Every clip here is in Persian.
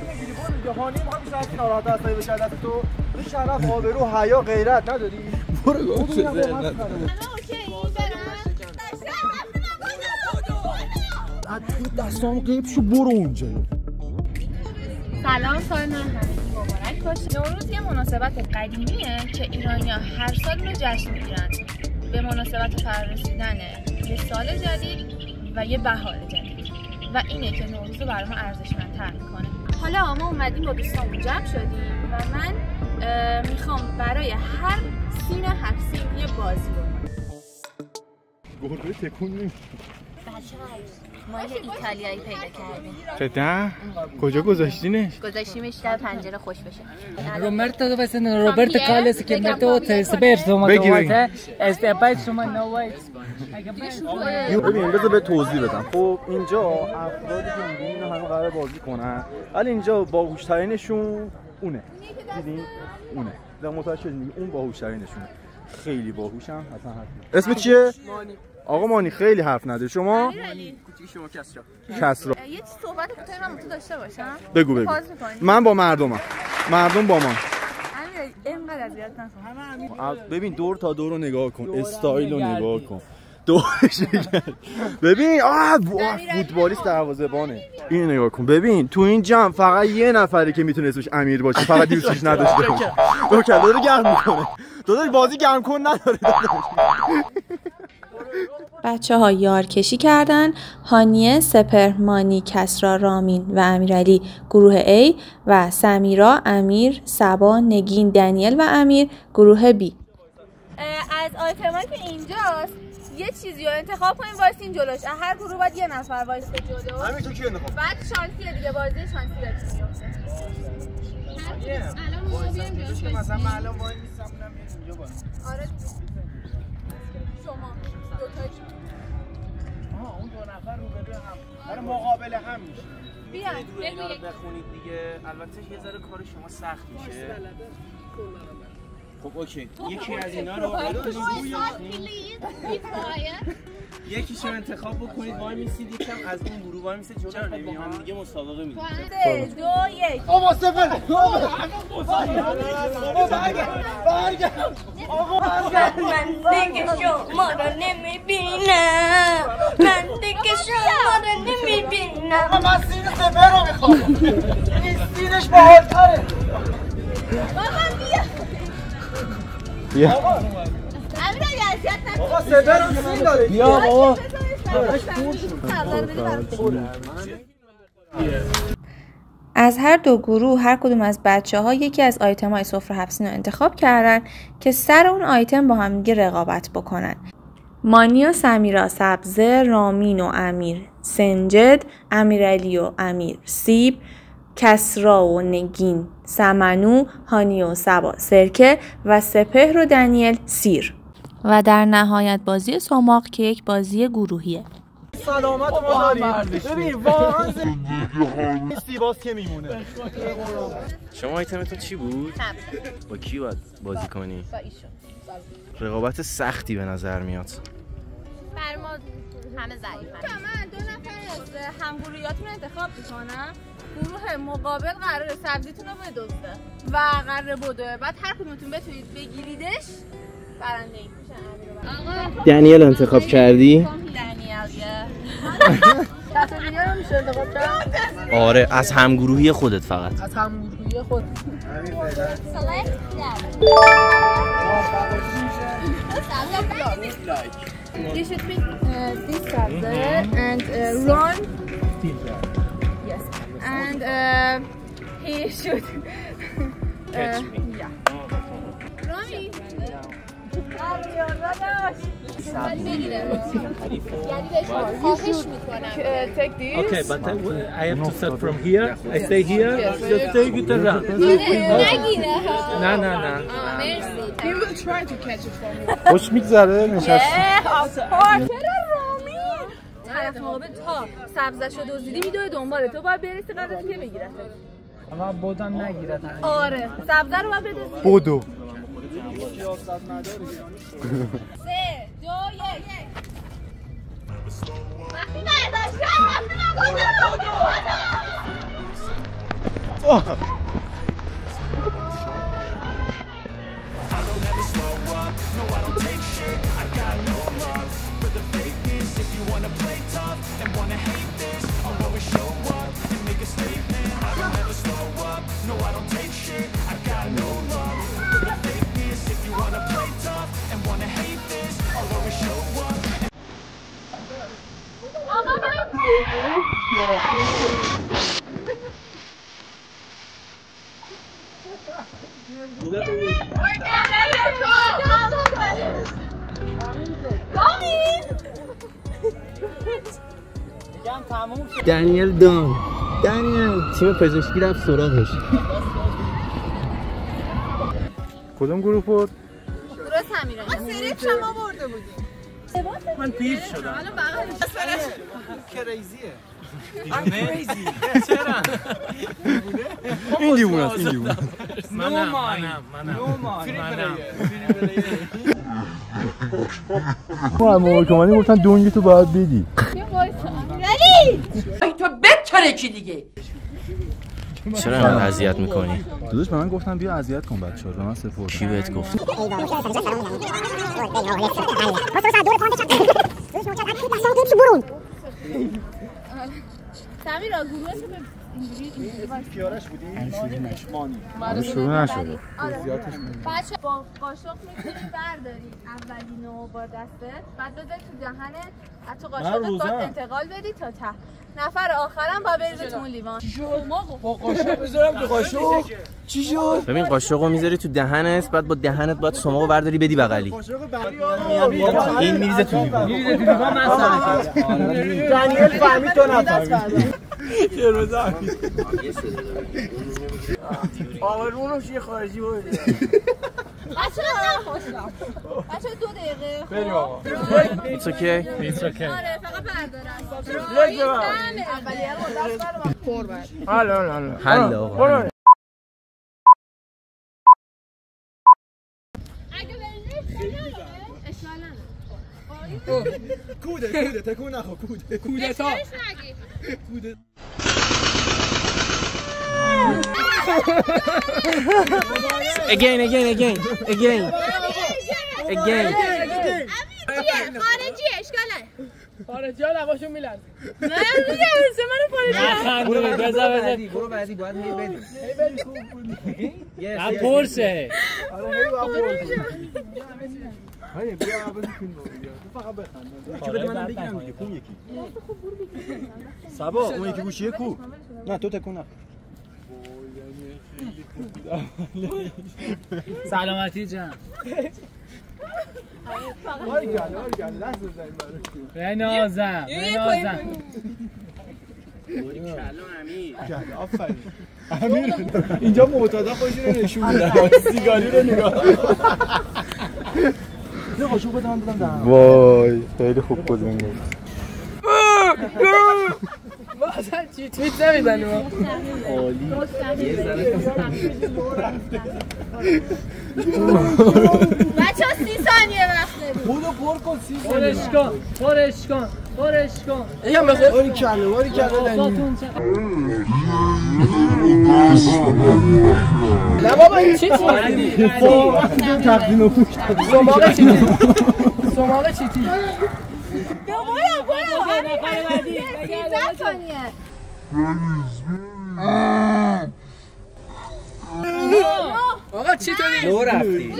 میگیری برو دیگه. هانی ما بیشتر از ناراحت هستی بشه دست تو. تو شرف آبرو حیا غیرت نداری؟ برو گم شو. اوکی برم. تو دستام قیب شو برو اونجا. سلام، سال نو مبارک باشه. نوروز یه مناسبت قدیمیه که ایرانی‌ها هر سال رو جشن میگیرن به مناسبت فرارسیدن یه سال جدید و یه بهار جدید و اینه که نوروز رو برای ما ارزشمندتر میکنه. حالا ما اومدیم با دوستامون جمع شدیم و من میخوام برای هر سین یه بازی رو گربه تکون نمیشه. ما یه ایتالیایی پیدا کردیم. چطور؟ کجا گذاشتینش؟ گذاشتیمش در پنجره خوش بشه. Roberto deve essere Roberto Carlos che mette esperto بگی استپای شما نوای. ببین بذار به توضیح بدم. خب اینجا افرادی که می‌بینین اینا همه قرار بازی کنن. ولی اینجا باهوش‌ترینشون اونه. دیدین؟ اونه. در متوجه شدین اون باهوش‌ترینشونه. خیلی باهوشم اصلا حرف. اسم چیه؟ مانی. آقا مانی خیلی حرف نده. شما؟ کوچیک شما کسرا. یه چیز صحبت کوتاهی من تو داشته باشم. بگو. من با مردمم. مردم با من. اینقدر اذیت نکن. ببین دور تا دور رو نگاه کن. استایل رو نگاه کن. دورش ببین فوتبالیست دروازه‌بانه. اینو نگاه کن. ببین تو این جمع فقط یه نفره که میتونه اسمش امیر باشه. فقط دوستش نداشته. اوکی داره گرم میکنه. داداش بازی گرم کن نداره. بچه‌ها یارکشی کردن. هانیه، سپهر، مانی، کسرا، رامین و امیرعلی گروه A و سمیرا، امیر، صبا، نگین، دنیل و امیر گروه B. از آیتمایی که اینجاست یه چیزی رو انتخاب کنیم وایسین جلوش. هر گروه باید یه نفر وایسه جلو. همین تو کی انتخاب؟ بعد شانسیه دیگه، بازی شانسی داره میفته. الان ما بیایم جلوش. مثلا من الان وای میستم اینجا باشه. آره شما دو تا اون دو نفر رو به هم. آره مقابل هم میشه. بیا اینا رو بخونید دیگه. البته یه ذره کار شما سخت میشه. خب اوکی. یکی از اینا رو یکیشو انتخاب بکنید. وای میسید یکم از اون گروه وای میسید جلو با هم دیگه مسابقه میدید. 3 2 1 آقا سفر من دیگه شما رو نمیبینم. من دیگه شما رو نمیبینم. من سین سفر رو میخوام. این سینش باحال‌تره. بیا آقا سفر هم سین داره. بیا بابا. از هر دو گروه هر کدوم از بچه‌ها یکی از آیتم‌های سفره هفت‌سین رو انتخاب کردن که سر اون آیتم با هم دیگه رقابت بکنن. مانی و سمیرا سبزه، رامین و امیر سنجد، امیرعلی و امیر سیب، کسرا و نگین سمنو، هانی و صبا سرکه و سپهر و دنیل سیر. و در نهایت بازی سماق که یک بازی گروهیه. سلامت ما داریم. ببین واقعا سیباس که میمونه. شما آیتمتون چی بود؟ با کی باید بازی کنی؟ با ایشون. رقابت سختی به نظر میاد. بر ما همه ضعیفن. من 2 نفر از همگروهیاتون انتخاب میکنم. گروه مقابل قراره سبزیتون رو بدزده و قراره بدوه. بعد هر کدومتون بتونید بگیریدش برنده این میشن. آقا دنیل انتخاب کردی؟ دنیل رو میشه انتخاب کرد؟ آره از همگروهی خودت فقط. از همگروهی خود. You should pick this sabza and run. Yes. And he should catch me. Yeah. Rami. Take this. Okay, but I have to start from here. I stay here. Just take it around. No. He will try to catch it from you. خوش میگذره نشست. طرف مقابل تا سبزشو دزدیدی میدوه دنباله تو، باید برسی قدرت که بگیرت. اما بودم نگیرد. آره سبزه رو باید بدزدی. بودو. 3 2 1 وقتی برداشتم دنیل دان تیم پزشکی رفت سراغش. کدوم گروه بود؟ گروه سمیرا. ما سریف شما برده بودیم. من پیر شدم. حالا بغلش کریزیه. کریزی. چرا؟ این دیوونه است، این دیوونه. منم. محکمانی گفتن دونگی تو باید بدی. تو بتره کی دیگه. چرا من اذیت میکنی؟ داداش به من گفتن بیا اذیت کن بچه‌ها، به من سپرد. کی بهت گفت؟ سمیرا گروه اسم اینجوری پیارش بودی؟ شروع نشده. بچه با قاشق میتونی برداری اولینو با دستت، بعد بذاری تو دهنت، از تو قاشقت باید انتقال بدی تا ته. نفر آخرم با بریزه تو اون لیوان. با قاشق بذارم تو قاشق. چی شد؟ ببین قاشقو میذاری تو دهنت، بعد با دهنت باید سماقو برداری بدی بغلی. این میریزه تو لیوان. من دنیل فهمید تو نفهمید. آورونش یه خارجی بود. بچه بچه 2 دقیقه. بریم آقا. It's okay. It's okay. آره فقط بردارم. اولیه رو دست برم. حل آقا. اگه بریزه اشکال نداره. کوده تکون نخو کوده تا. Again. خارجی اشکال نداره. خارجی ها لباشون میلرزه. نه دیگه سه منو نخنده بذار برو بعدی باید هی بریم. نه پرسه. هی بیا بازی کن تو فقط بخند. کی بده منم بگیرم دیگه کون یکی. سبا اون یکی گوشیه کو. نه تو تکون نخور. سلامتی جان. بنازم امیر اینجا معتادا خودشون رو نشون میدن. سیگاری رو نگاه. نه قاشق بده من بدم دهنم. وای خیلی خوب بود این. ما اصلا چی توییت نمیزنیم. عالی. بچه 30 ثانیه وقت داریم. خودو پر کن 30 ثانیه. خورش کن. اینم بخور. باری کله نه بابا این چی تقدیم پوش. سماقه چی برو 13 ثانیه. آقا چی تو دیگه؟ دو رفتی.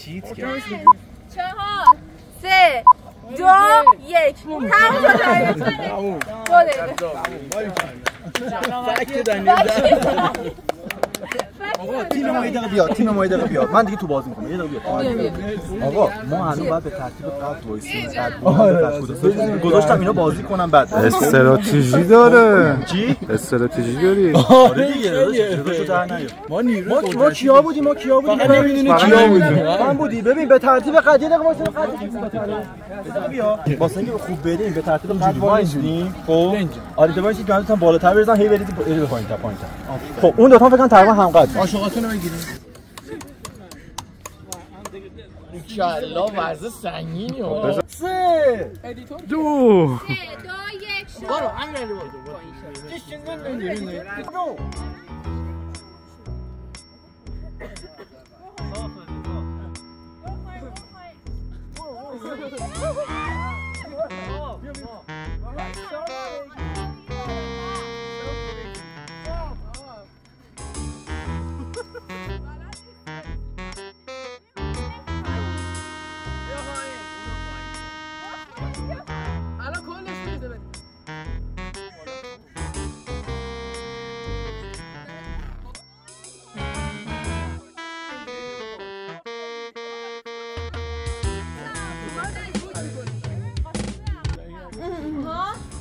چیت کرد. 4 3 2 1 تموم شد. 2 دقیقه. آقا تیم ما یه دقیقه بیاد. من دیگه تو بازی می‌کنم. یه دقیقه بیاد. آقا ما الان باید به ترتیب قد وایسیم. گذاشتم اینا بازی کنم بعد. استراتژی داره. چی؟ استراتژی داری. آره دیگه. جلوشو در نیار. ما کیا بودیم؟ نمی‌دونی کیا بودیم. من بودی. ببین به ترتیب قد یه دقیقه وایسیم. قد بیا. واسه اینکه خوب بریم به ترتیب قد وایسیم. خب آره تو وایسید که بالاتر برسن هی برید پایین‌تر. خب اون دو تا فکر کنم تقریبا هم قد. عاشقاتون رو بگیریم. انشالله ورزش سنگینی. 3 2 2 1 برو امیرعلی برو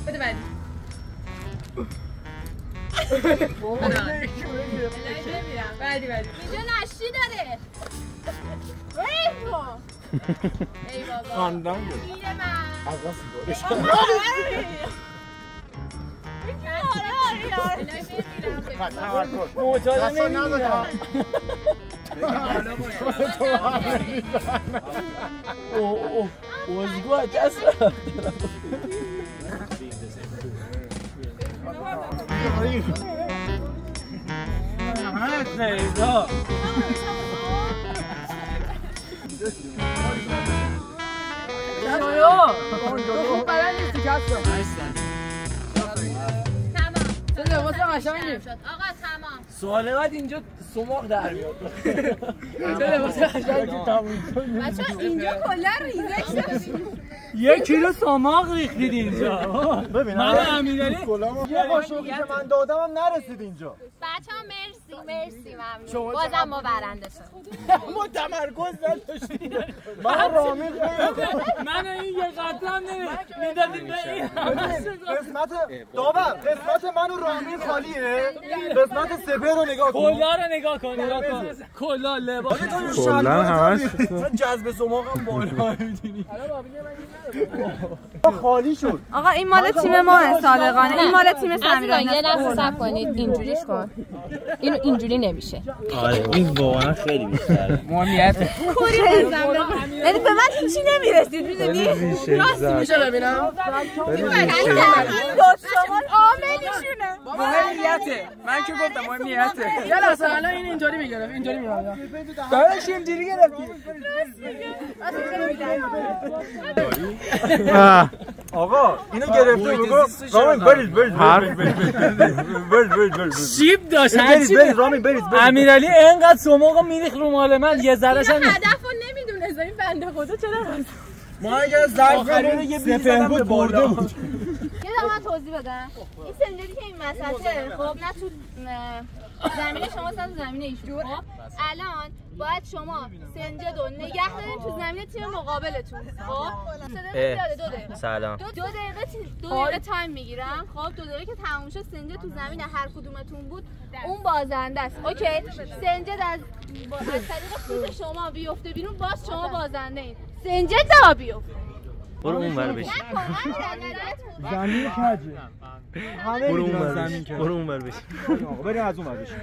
بده بعدی بعدی اینجا نشی داره ای بابا خاندان میره من آقا سیگارش معتاد نمیدونم وزگو دست سوال بعد اینجا سماق در میاد. بچه‌ها اینجا کلا ریزش شد. 1 کیلو سماق ریختید اینجا. ببین من امیرعلی یه قاشقی که من دادم هم نرسید اینجا. بچه‌ها مرسی ممنون. بازم ما برنده شد. ما تمرکز نداشتیم. من رامی من این یه قطعه میدادیم به این. قسمت داور قسمت من و رامی خالیه. قسمت سپر رو نگاه کن. کلا رو نگاه کن. کلا لباس کلا همش جذب سماقم بالا می‌دونی. خالی شد. آقا این مال تیم ما صادقانه، این مال تیم سمیرا. یه لحظه صبر کنید اینجوریش کن. اینو اینجوری نمیشه. آره این واقعا خیلی بیشتره. مهمیته کوری بزنم. یعنی به من هیچی نمیرسید میدونی؟ راست میشه ببینم عاملیشونه. مهمیته من که گفتم مهمیته یه لحظه الان این اینجوری میگرفت اینجوری میاد دارش اینجوری گرفتی آقا اینو گرفته بگو رامین برید شیب داشت برید رامین برید امیرعلی اینقدر سماقو میریخ رو مال من یه ذره‌ش هم هدفو نمیدونه این بنده خدا چرا ما اگر ظرف خریده یه سپر بود برده بود. یه دفعه من توضیح بدم این سنجری که این مسطحه خب نه تو زمین شما نه تو زمین ایشون خب الان باید شما سنجد رو نگه دارین تو زمین تیم مقابلتون خب 2 دقیقه سلام 2 دقیقه تایم میگیرم خب 2 دقیقه که تموم شد سنجد تو زمین هر کدومتون بود اون بازنده است اوکی سنجد از طریق فوت شما بیفته بیرون باز شما بازنده این سنجد تا بیفته برو اون ور بشین زمین کجه همه میدونن زمین کجه برو اون ور بشین آقا بریم از اون ور بشین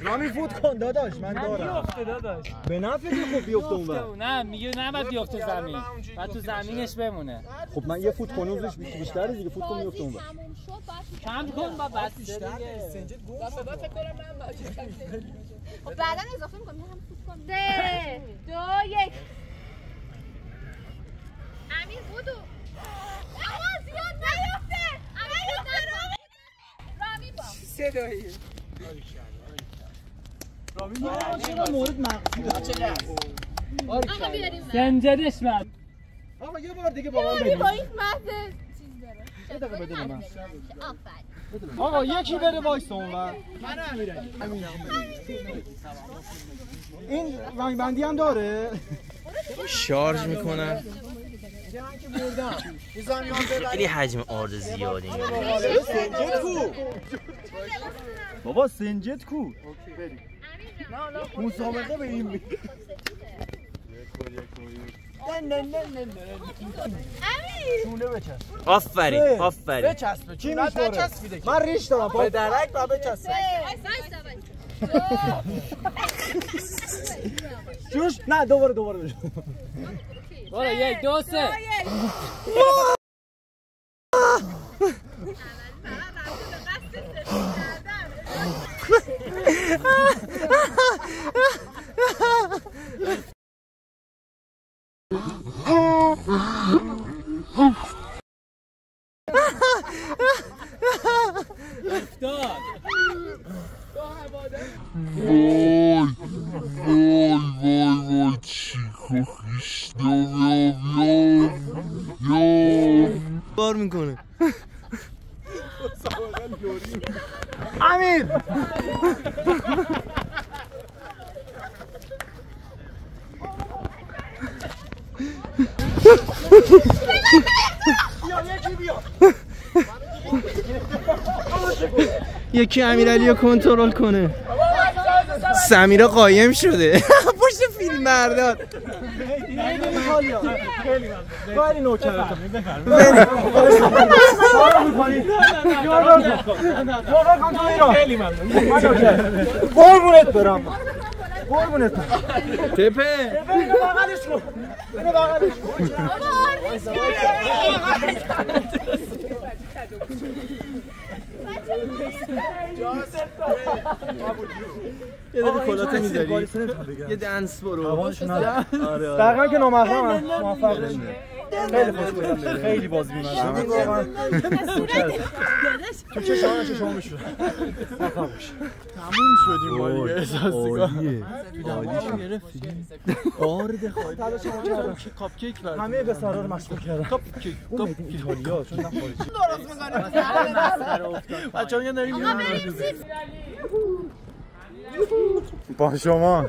رامی فوت کن داداش من دارم بیفته داداش به نفع خوب بیفته اون ور نه میگه نباید بیفته زمین بعد تو زمینش بمونه خب من یه فوت کنوزش بیشتره دیگه فوت کن میفته اون ور کم کن با بس دیگه خب بعدا اضافه می‌کنم هم فوت کن 3 2 1 امیر بودو آقا زیاد نیفته امیر رامی با 3 2 رامی چرا مورد مغزی داره آقا بیاریم سنجدش بعد آقا یه بار دیگه با من بگید با این محض چیز داره یه دقیقه بده به من آفرین آقا یکی بره وایس اون ور من امیرعلی این رنگ بندی هم داره شارژ میکنم من که بردم خیلی حجم آرد زیادی سنجد کو بابا سنجد کو مسابقه به این چونه بچسب آفرین بچسب چی میشوره من ریش دارم به درک و بچسب جوش نه دوباره برو 1 2 3 کار میکنه امیر یکی امیرعلی رو کنترل کنه. سمیرا قایم شده پشت فیلم بردار. خیلی نوکرتم خیلی ممنون قربونت برم قربونت تپه اینو بغلش کن اینو بغلش کن یه دقیقه کلاتو میذاری یه دنس برو. دقیقا که نامحرمم موفق بشی. خیلی خوش گذشت خیلی بازی می‌کنم واقعا تو چه شما بشو موفق باش. تموم شدیم ما دیگه احساسیگاه عالی گرفتیم آرد خواهی تلاشمو کردم که کاپ کیک برد همه به سرار مشغول کردم کاپ کیک ایتالیا چون خارجی درست می‌کنه بچه‌ها یه داریم با شما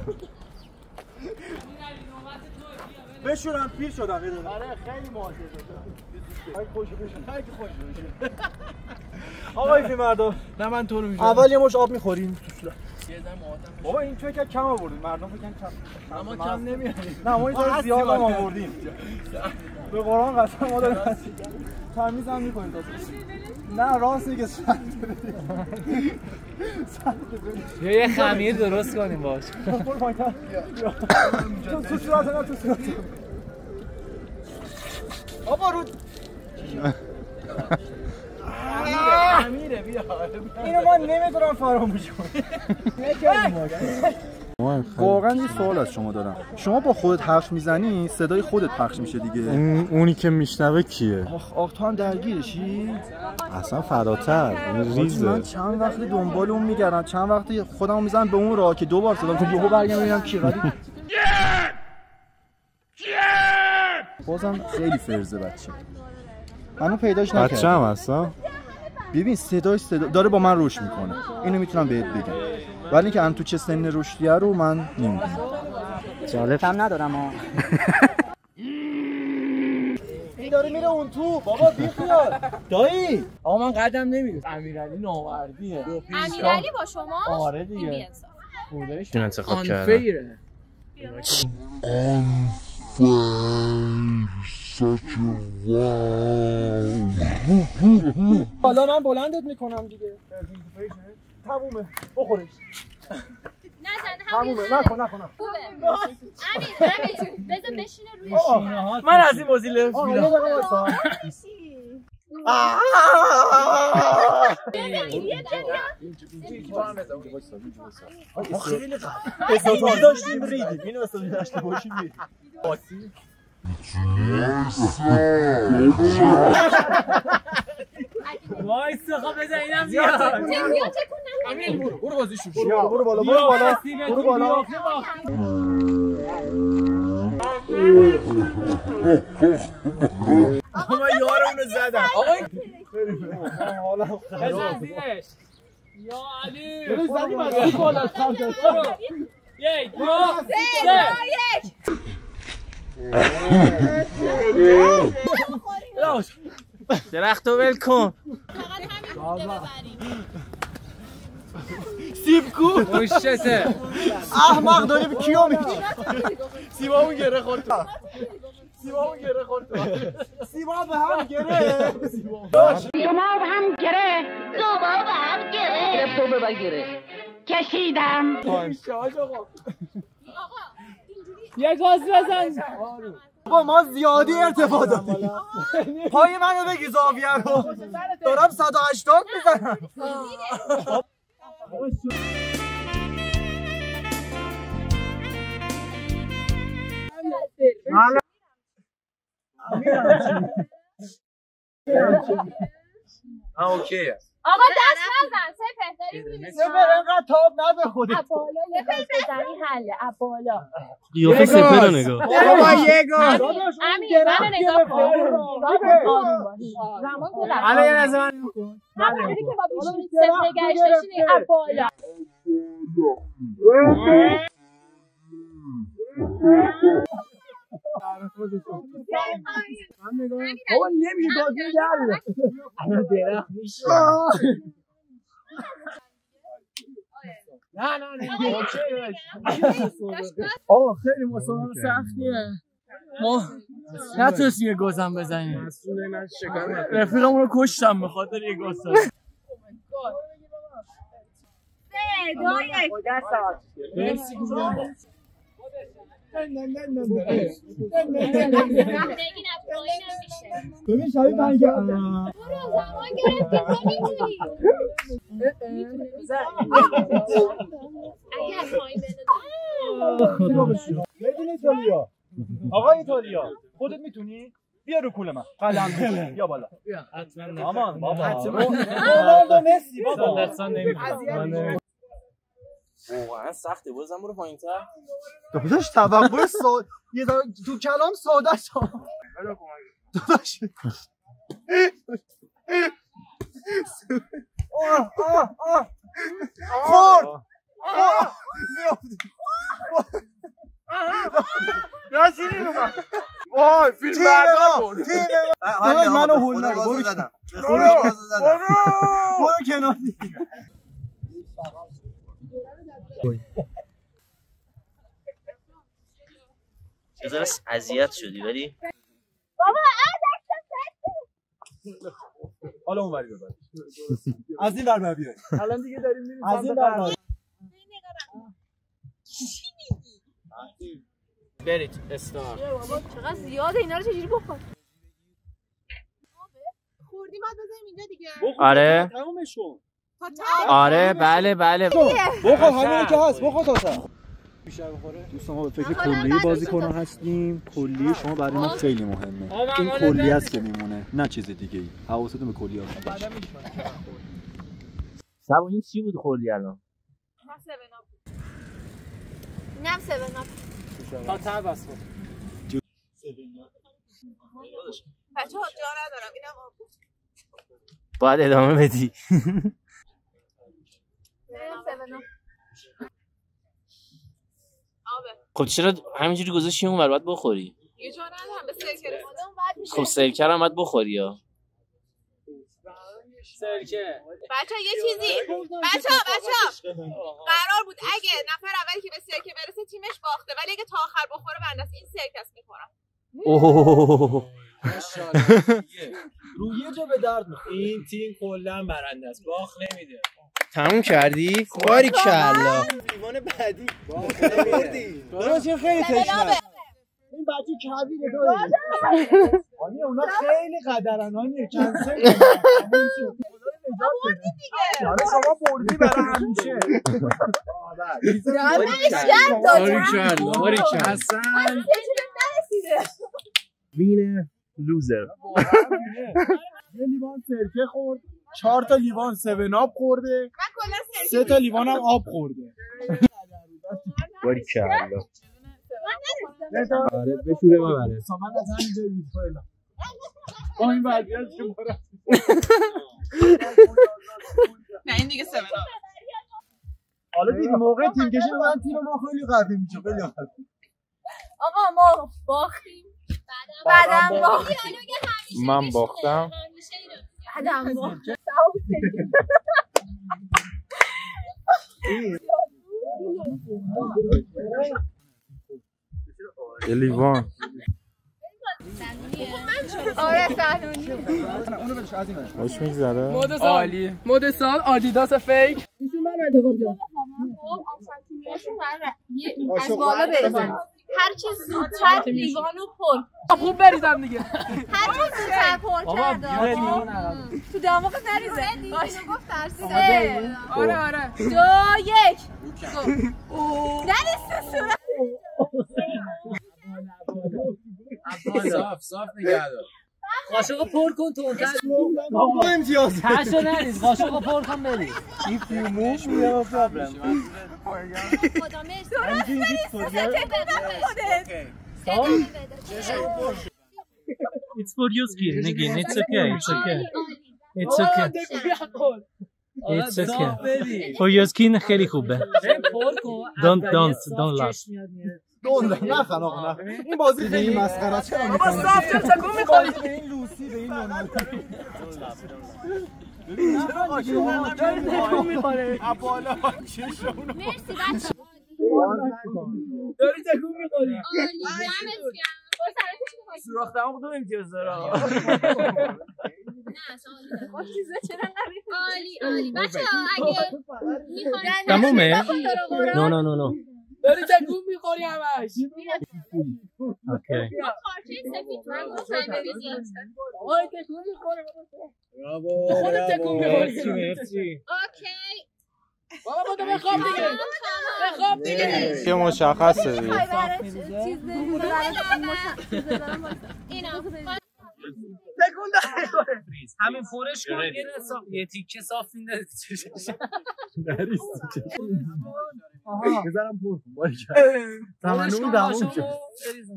بشورم پیر شدم یه دونه آره خیلی مواجه شدم خیلی خوش بشه خیلی خوش بشه آقای فی مردا نه من تو رو می‌ذارم. اول یه مش آب می‌خوریم بابا این چه که کم آوردیم مردم فکر کم اما کم نمیاریم. نه ما این زیاد هم آوردیم به قرآن قسم ما داریم تمیز هم می‌کنیم نه راست میگه یه خمیر درست کنیم باش برو پایین‌تر تو صورت نه تو صورت آبا رو امیره بیا اینو من نمیتونم فراموش کنم واقعا یه سوال از شما دارم شما با خودت حرف میزنی صدای خودت پخش میشه دیگه اونی که میشنوه کیه؟ آخ تو هم درگیرشی؟ اصلا فراتر این ریزه من چند وقت دنبال اون میگردم چند وقت خودمو میزنم به اون راه که دوبار صدام که یهو برگردم ببینم کی ولی بازم خیلی فرزه بچه منو پیداش نکردم بچه هم هستم ببین صدا داره با من رشد میکنه اینو میتونم بهت بگم ولی که ان تو چه سن رشدیه رو من نمیدونم جالب هم ندارم این داره میره اون تو بابا بیخیال دایی آقا من قدم نمیرسه امیرعلی نامردیه امیرعلی با شما آره دیگه این انتخاب کردن حالا من بلندت میکنم دیگه تمومه بخورش نزن تمومه نکن خوبه امیر بذار بشینه روی من از این بازی لفت میرم خیلی استادی داشتیم ریدیم اینو استادی داشته باشیم وایسا خب بذار اینم بیاد امیر برو بازی شروع برو بالا برو بالا من یارمونو زدم حالا بزن زیرش یا علی زدیم از این بالا سمت یک دو سه درختو ول کن سیب کو مشته احمق داری به کیو میگی سیبامون گره خورد سیبا به هم گره شما به هم گره تو به گره کشیدم یه گاز بزن با ما زیادی ارتفاع داریم. پای منو بگی زاویه رو دارم 180 میزنم. اوکیه. آقا دست نزن سپر داری می‌بینی سپر اینقدر تاب نده خودت. بالا یه دست بزنی حله بالا. قیافه سپر رو نگاه. بابا یه گل. امیر منو نگاه کن. آروم باش. زمان تو دست. الان یه لحظه من همونجوری که با بیشتر سپر گشتشی بالا. بابا نمیشه گاز می‌گرده. الان درخت میشه. نه آقا خیلی مسابقه سختیه. ما نتونستیم یه گازم بزنیم. رفیقمون رو کشتم به خاطر یه گاز زدن. ببین شبیه من که زمان گرفتی تو میتونی اگه از پایین بده بدون ایتالیا آقای ایتالیا خودت میتونی؟ بیا رو کول من قدم بزن بیا بالا آمان بابا رونالدو مسی بابا واقعا سخته بازم برو پایین‌تر. داداش توقع یه تو کلام ساده شد. داداش خورد راستی اومد وای فیلم بردار بود منو هول نگو برو زدم برو کنار چقدر اذیت شدی ولی بابا حالا اونوری ببر از این ور بیا الان دیگه داریم میریم از این ور چی میگی؟ برید استار چقدر زیاده اینا رو چجوری بخور؟ خوردیم بعد بزنیم اینجا دیگه آره آره بله بخور همین که هست بخور تا دوستان ما به فکر کلیه بازیکن‌ها هستیم. کلیه شما برای ما خیلی مهمه. این کلیه است که میمونه نه چیز دیگه ای. حواستون به کلیه باشه. سبا این چی بود خوردی الان؟ نه 7 اپ اینم 7 اپ تا تر بس کن بچه‌ها جا ندارم اینم آب باید ادامه بدی. خب چرا همینجوری گذاشتی اون ور باید بخوری؟ یه جا ندارم به سرکه رسیدم. خب سرکه هم باید بخوری یا سرکه. بچه‌ها یه چیزی بچه‌ها قرار بود اگه نفر اولی که به سرکه برسه تیمش باخته ولی اگه تا آخر بخوره بنده این سرکه است میخورم. اوه روی یه جا به درد میخوره. این تیم کلا برنده است. باخت نمیده. تموم کردی؟ باریکلا. دیوانه بعدی بردی داداش خیلی تشنه این بچه کویره داره آنی اونا خیلی قدرن آنی کنسل کنن شما بردی برای همیشه باریکلا حسن وینر لوزر یه لیوان سرکه خورد 4 تا لیوان 7 اپ خورده 3 تا لیوان هم آب خورده باریکلا آره بشوره ببره سامان از همینجا ویدیو با این وضعیت که برم نه این دیگه 7 اپ حالا دیگه موقع تیم کشی من تیم ما خیلی قوی میشه خیلی حال آقا ما باختیم بعدم باختیم من باختم بعدم باختیم یه لیوان آره سهلونی خوش میگذره مود سال عالی مود سال آدیداس فیک ایشون من انتخاب کردم از بالا برسن هر چه زودتر لیوانو پر خوب بریزم دیگه. هر چی زودتر پر کرد. تو دماغ نریزه. اینو گفت ترسیده. آره. 2 1 نریزه صورت. صاف نگه دار. قاشقو پر کن تو با امتیاز تاشو نریز قاشقو پر کن بری. If you move we have a problem. خدا مرسی. It's for your skin, Nigin. It's okay. It's okay. For your skin خیلی خوبه. Don't laugh. نخن آقا این بازی خیلی مسخره است. چرا بابا صاف چه تکون می‌خوری؟ به این لوسی به این نانو. تکون می‌خوره. بالا چشمون. مرسی بچه‌ها. داری تکون می‌خوری. سوراخ دماغ دو امتیاز داره. عالی بچه‌ها اگه می‌خواید تمومه؟ No. داری تکون می‌خوری همش. Okay. پارچه سفید من گفتم بریزید. آی تکون می‌خوره. برافو. خودت تکون می‌خوری. مرسی. اوکی. بابا تو بخواب دیگه. که مشخصه دیگه. اینا تکون داره. همین فورش کن یه تیکه صاف میده چشش. بزنم پر تمنون دمون شد.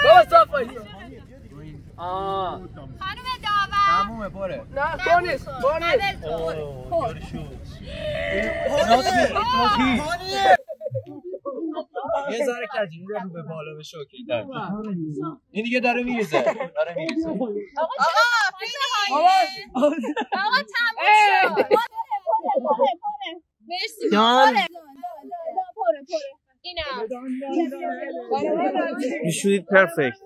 بابا صاف باش. خانم داور تمومه پره. نه کنیس. یه ذره کجی میره رو به بالا به شوکی در. این دیگه داره میریزه. آقا تموم شد. مرسی. پره. اینا. You shoot it perfect.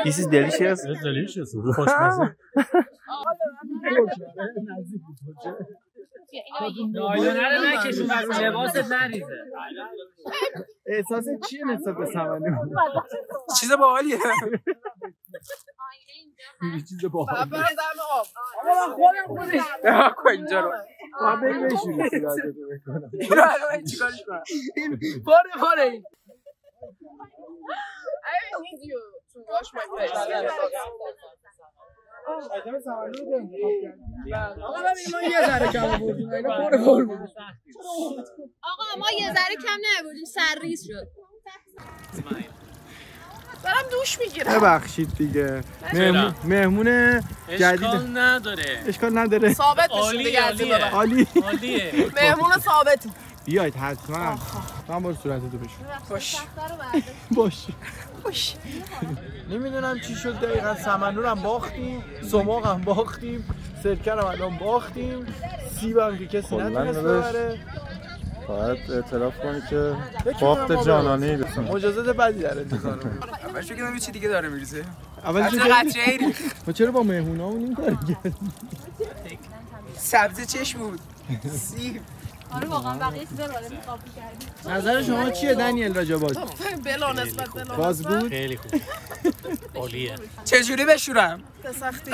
This is delicious. It's delicious. خوشمزه. نایلونه رو نکشون از لباست نریزه. احساس چیه نسبت به سمنو؟ چیز باحالیه. چیز باحال. برم دم آب. آقا خودش. کن اینجا رو. با بریم بشینیم. اینو الان چیکارش کنم؟ پاره این. I need you to wash my face. آقا ببین ما یه ذره کم آوردیم. اینا پر بود. آقا ما یه ذره کم نبودیم سرریز شد. دارم دوش میگیرم. ببخشید دیگه. مهمون جدید اشکال نداره. ثابت بشین دیگه از این بابا. عالیه. مهمون ثابت. بیاید حتما. من برو صورتتو بشور. باش. نمیدونم چی شد دقیقاً. سمنو هم باختیم، سماق هم باختیم، سرکه هم الان باختیم، سیب هم که کسی نتونست ببره. باید اعتراف کنی که باخت جانانه‌ای داشتم. مجازات بدی در انتظارم. اولش فکر کنم یه چی دیگه داره میریزه. اولش قطره‌ای ما چرا با مهمونامون این کارو کردیم؟ سبزی چشم بود. سیب. آره واقعا بقیه چیزا رو آدم کاپی کردیم. نظر شما چیه دنیل راجباز؟ بلا نسبت بلا. باز بود؟ خیلی خوب. عالیه. چجوری بشورم؟ به سختی.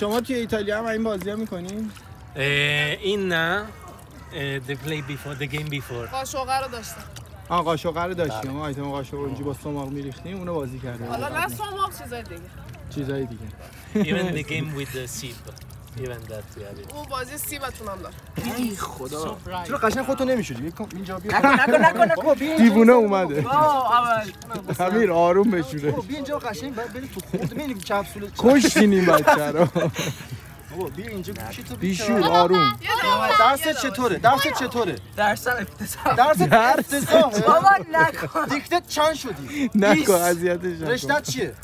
شما توی ایتالیا هم این بازی‌ها می‌کنین؟ این نه. The game before. قاشقه رو داشتم. قاشقه رو داشتیم. ما آیتم قاشق اونجا با سماق می‌ریختیم، اونو بازی کردیم. حالا نه سماق چیزای دیگه. Even the game with the seed. Even that we have it. او بازی سیبتون هم داره. ای خدا. چرا قشنگ خودتو نمی‌شوری؟ اینجا بیا. نکن. دیوونه اومده. اول. امیر آروم بشوره. بیا اینجا قشنگ بریم تو خود ببینیم کپسول کشتین این بچه رو. بابا بیا اینجا گوشیتو بیشور آروم. درست چطوره؟ درسم افتضاحه. بابا نکن. دیکته چند شدی؟ نکن اذیتش نکن. رشته‌ت چیه؟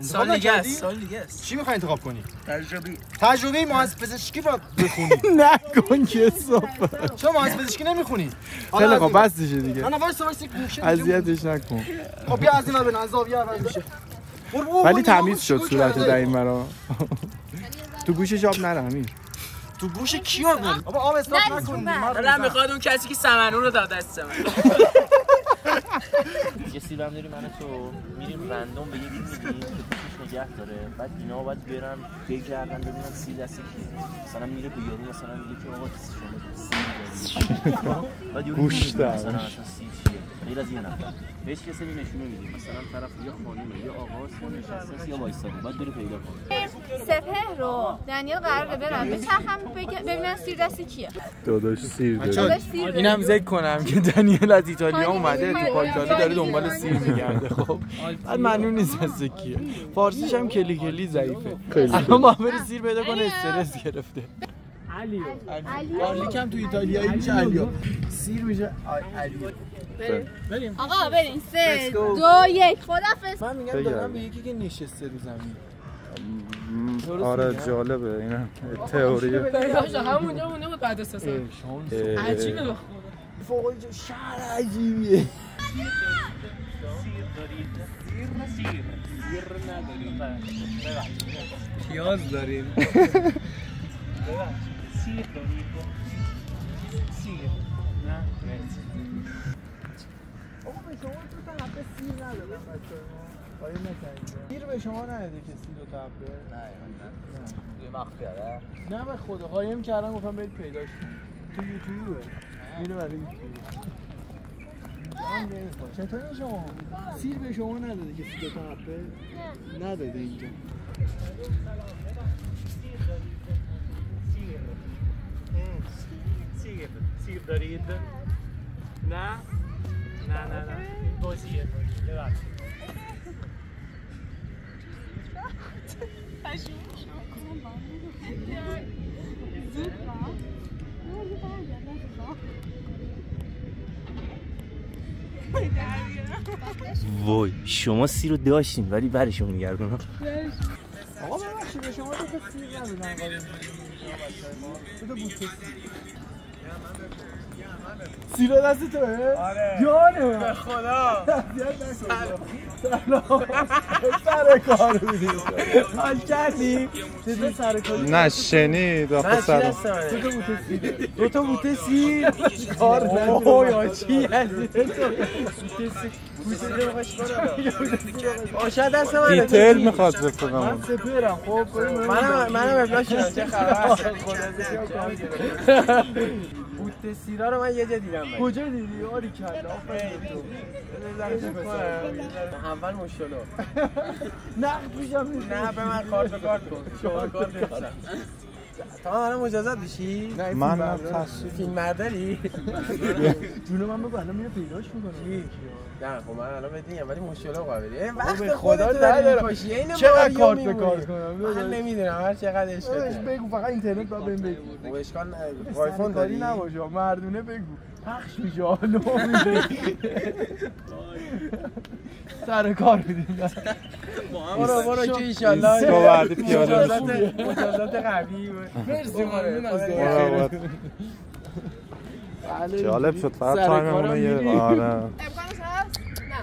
سال دیگه است. چی می‌خوای انتخاب کنی؟ تجربه مهندسی پزشکی رو بخونی. نکن که صاف. چرا مهندسی پزشکی نمی‌خونی؟ خیلی خوب بسشه دیگه. نه وایس گوشه. اذیتش نکن. خب بیا از این ور بنا زاویه عوض میشه. ولی تمیز شد صورت در این مرا. تو گوشش آب نره امیر. تو گوش کی آب نره؟ بابا آب اصلاح نکن. من میخواد اون کسی که سمنو رو داد دست من. یه سیر هم داریم من تو میریم رندوم به یکی میدیم که توش نگه داره، بعد اینا باید برن بگردن ببینن سیر دست کیه. مثلا میره به یارو مثلا میگه که آقا شما بعد یارو گوش مثلا سیر چیه غیر از یه نفر بهش کسی نشونه میدیم، مثلا طرف یا خانومه یا آقاست یا نشسته یا وایساده، بعد بره پیدا کنه. سپهر رو دنیال قراره برن به چرخم ببینن سیر دست کیه. داداش سیر داره. اینم ذکر کنم که دنیال از ایتالیا اومده تو پایتالی داره دنبال سیر میگرده. خب بعد معلوم نیست دست کیه. فارسیش هم کلی ضعیفه. الان با بره سیر پیدا کنه استرس گرفته. علیو گارلیک هم تو ایتالیایی میشه علیو، سیر میشه علیو. بریم آقا بریم 3 2 1 خدافظ. من میگم دارم به یکی که نشسته رو زمین. آره جالبه اینا تئوریه. همونجا مونده بود بعد از سه سال. عجیبه فوق شهر عجیبیه. سیر نداریم. پیاز داریم. سیر داریم. سیر نه آقا به شما تو تا حبه سیر ندادم بچه ها قایم نکنید. سیر به شما نداده کسی دو تا حبه؟ نه یه مخفیه نه به خدا قایم کردن گفتم برید پیداش تو یوتیوبه اینو برای یوتیوب چطوری شما؟ سیر به شما نداده کسی دو تا حبه؟ نداده اینجا سیر دارید؟ نه؟ نه بازیه ببخشید وای شما سیر رو داشتیم ولی برشون میگردونم. آقا ببخشید به شما تو سیر ندادن قایم تو بوته سیر سیرا دست توه؟ آره جانه به خدا سلام سر کار بودی حال کردی؟ چطور سر کاری؟ نه شنید آخه سر دو تا بوته سیر کار نداره اوه چی هستی آشا دست من دیتیل میخواد بفرمون من سپرم خب منم ابلاش شدم چه خبر بوته سیرا رو من یه جا دیدم کجا دیدی؟ آری کلا اول مشکلو نقد میشم نه به من کارت کن شما کارت بشم تا الان مجازات بشی؟ من تصویر فیلم مرداری؟ جونو من بگو الان میره پیداش میکنم نه خب من الان بهت میگم ولی مشکل قابلی وقت خودت داری چقدر کارت به کار کنم من نمیدونم هر چقدر اشکال بگو فقط اینترنت با بهم بگو اشکال آیفون داری نباشه مردونه بگو پخش میشه حالا سر کار میدیم برو که ایشالله سوارد پیاده مجازات قوی مرسی ممنون از جالب شد فقط تایممون یه آره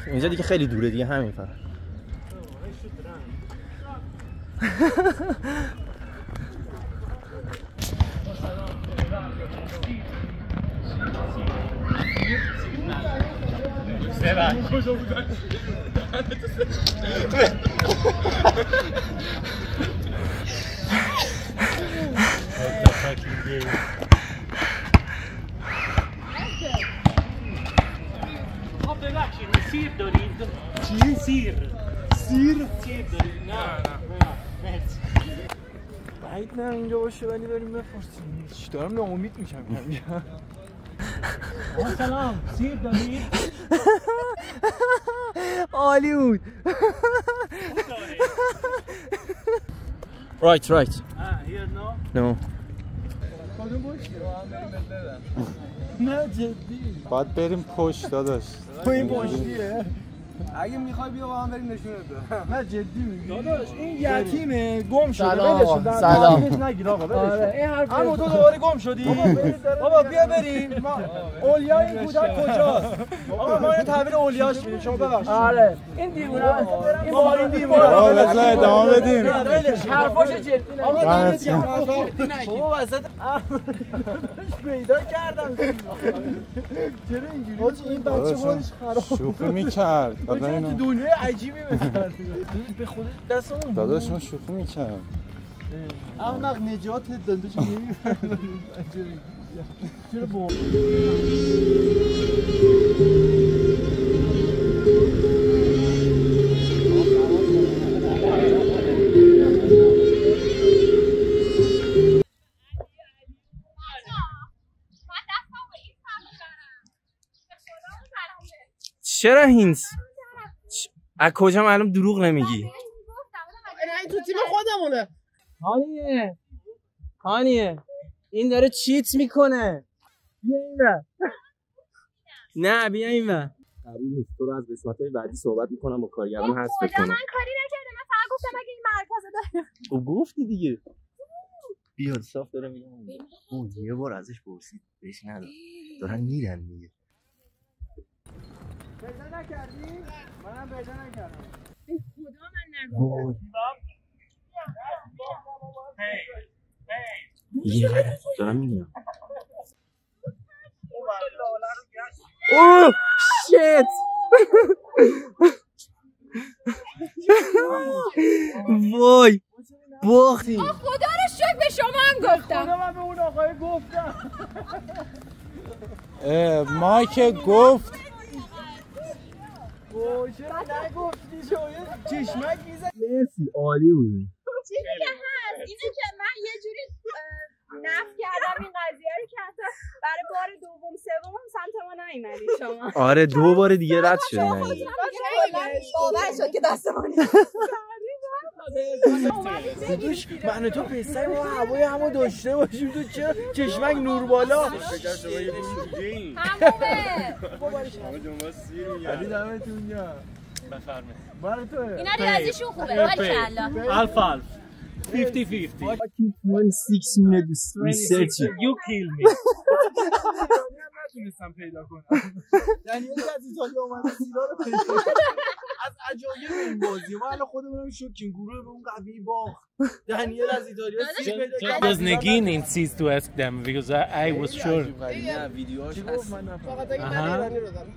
اینجا دیگه خیلی دوره دیگه همین فقط سیر دارید؟ چی؟ سیر دارید؟ نه مرسی بعید نه اینجا باشه ولی بریم بپرسیم چی دارم ناامید میشم سلام سیر دارید؟ عالی بود right here no کدوم پشتی رو هم بریم بدن نه جدی باید بریم پشت داداش تو این پشتیه اگه میخوای بیا با هم بریم نشونت بدم. نه جدی میگی داداش این یتیمه گم شده. سلام. نگیر آقا ولش. این حرف اما تو دوباره گم شدی. بابا بیا بریم. اولیا این کودک کجاست؟ آقا ما اینو تعبیر اولیاش میگیم. شما ببخشید. آره این دیوونه بابا این دیوونه. آقا بذار ادامه بدیم. حرفاش جدی آقا بابا وسط پیدا کردم. چرا اینجوری؟ آجی این بچه خودش خراب. شوخی میکرد. تو دنیای عجیبی مثلا به خودت دست اون داداش ما شوخی میکرد. احمق نجات داده چه نمیفهمم. چرا با چرا هینس؟ از کجا معلوم دروغ نمیگی؟ این تو تیم خودمونه. هانیه این داره چیت میکنه. بیا اینور. نه بیا اینور. قبول نیست. تو رو از قسمت‌های بعدی صحبت میکنم با کارگران حذف کنم. من کاری نکردم. من فقط گفتم اگه این مرکز داره. او گفتی دیگه. بیاد صاف داره میگم. اون یه بار ازش پرسید. بهش نداد. دارن میرن دیگه. پیدا نکردی؟ منم پیدا نکردم. خدا من نگفتم. یه غلط دارم میگم. اوه شیت. وای باختی. خدا رو شکر به شما هم گفتم. خدا من به اون آقای گفتم. مایک گفت چرا نگفتی شویه چشمک میزن. مرسی عالی بودی. چیزی که هست اینه که من یه جوری نفت کردم این قضیه رو که حتی برای بار دوم سوم سمت ما نیومدی شما. آره 2 بار دیگه رد شدی. باور شد که دست ما دوش من تو پسر ما هوای همو داشته باشیم. تو چرا چشمک نور بالا همومه. علی دمتون گرم. بفرمایید. برای توه. اینا ریاضیشون خوبه. باریکلا. Alpha 50-50. 26 minutes research. You kill me. نتونستم پیدا کنم. یعنی از ایتالیا اومده سیرا رو پیدا کنم. از عجایب این بازی ما الان خودمونم شوکیم. گروه به اون قوی باخت. دنیل از ایتالیا سیر پیدا کرد. Does Negin insist to ask them because I was sure. نه ویدیوهاش هست. فقط اگه من ایرانی رو دارم.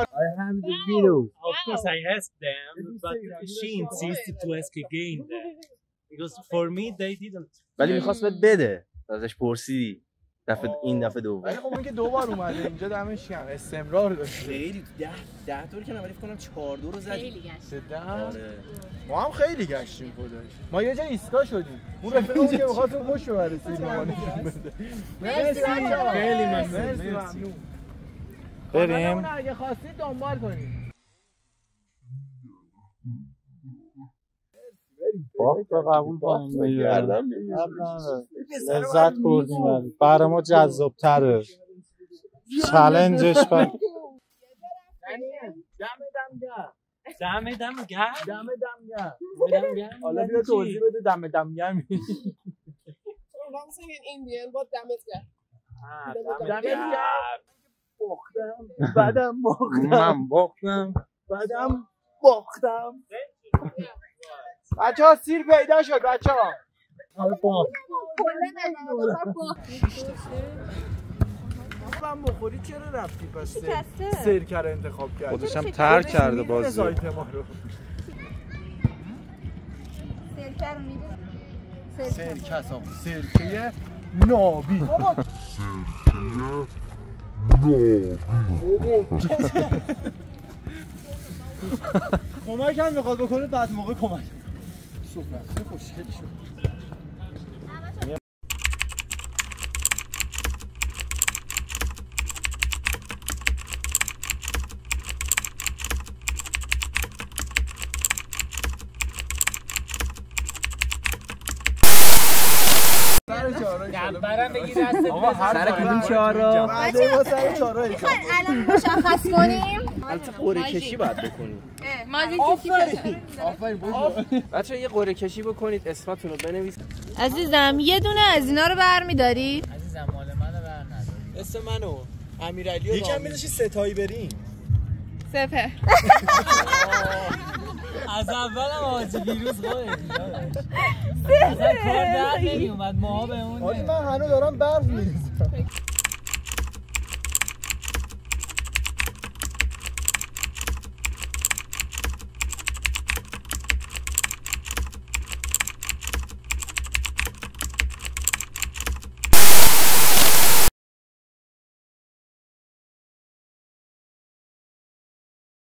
I have the video. Of course I asked them, but she insisted to ask again then. Because for me they didn't. ولی می‌خواست بهت بده. ازش پرسیدی. این دفعه دوم. ولی خب اون که 2 بار اومده اینجا دمش گرم. استمرار داشت. خیلی 10 طور که نمی‌رفت کنم 4-2 رو زدیم. خیلی گشت. آره. ما هم خیلی گشتیم خداش. ما یه جا ایستگاه شدیم. اون رفیقمون که می‌خواست اون پشت ببره سینما نشون بده. مرسی بچه‌ها. خیلی مرسی ممنون. بریم. اگه خواستید دنبال کنید. باخت رو قبول کنیم دیگه. لذت بردیم ولی برای ما جذاب‌تره. چالنجش دم گرم. حالا بیا توضیح بده دم گرم. I'm singing Indian, but damn it, yeah. دم گرم. باختم. بعدم من باختم. بعدم باختم. بچه‌ها سیر پیدا شد بچه‌ها. من بخوری چرا رفتی پس سرکه رو انتخاب کردی؟ خودش هم ترک کرده بازی. سایت ما رو. سرکه رو می‌بینی؟ سرکه اصلا سرکه نابی. کمک هم میخواد بکنه بعد موقع کمک. صحبت خوشگلی شد. برام بگیر دست سر کدوم چهارا؟ بعد ما سر چهارا الان مشخص کنیم. البته قرعه کشی باید بکنیم. بچه‌ها یه قرعه کشی بکنید اسمتون رو بنویسید. عزیزم یه دونه از اینا رو برمی‌داری؟ عزیزم مال منو برندار. اسم منو امیرعلی و یکم میذاشی ستایی بریم. سپر. از اولم آجی ویروس خودت. اصلا کار در نمیومد ماها بهمون. من هنوز دارم برف میریزم.